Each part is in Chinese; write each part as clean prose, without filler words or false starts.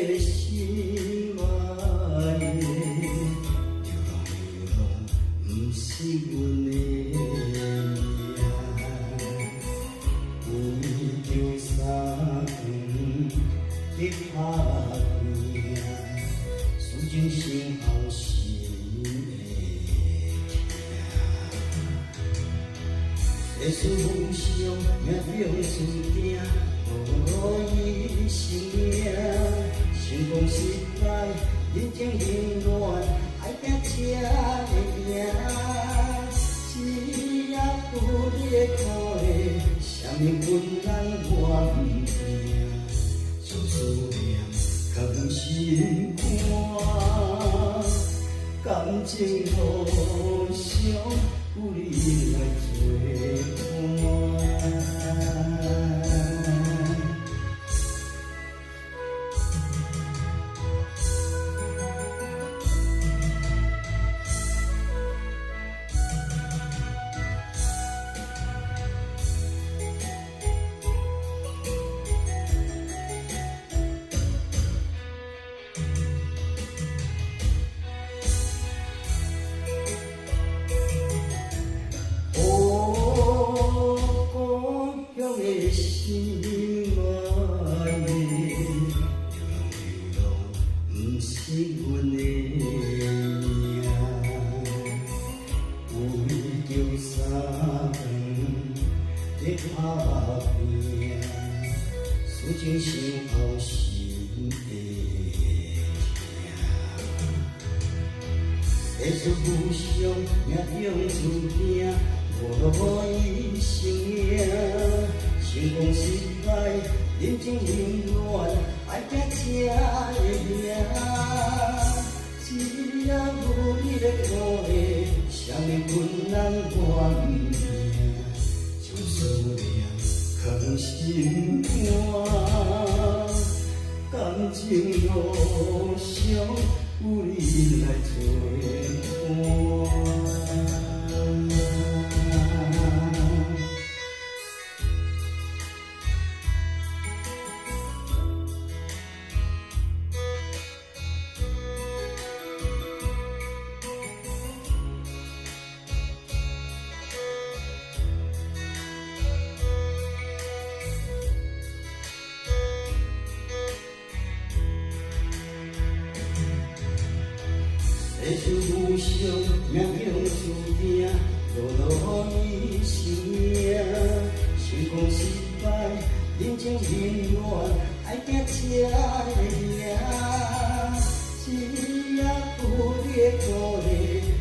的心爱的，流浪不是阮的命，为着三更在打拼，思情心后心会痛。世事无常，命中注定。无伊生命，成功失败，人情冷暖，爱拼才会赢。只要有你的苦的，啥物困难我毋惊。就思念，较有心肝，感情路上有你来作伴。心爱的，流浪不是阮的命，为着三更在打拼，思情想后心会痛。世事无常，命中注定，无伊生命。成功失败，人情冷暖，爱拼才会赢。只要有你在鼓励，啥物困难我毋惊。就思念，藏心肝，感情路上有你来作伴。世事无常，命中注定，落伊生命。成功失败，人情冷暖，爱拼才会赢。只要有你的鼓励，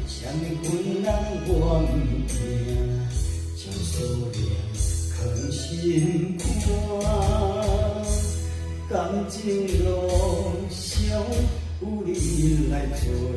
啥物困难我毋惊。将思念藏心肝，感情路上有你来作伴。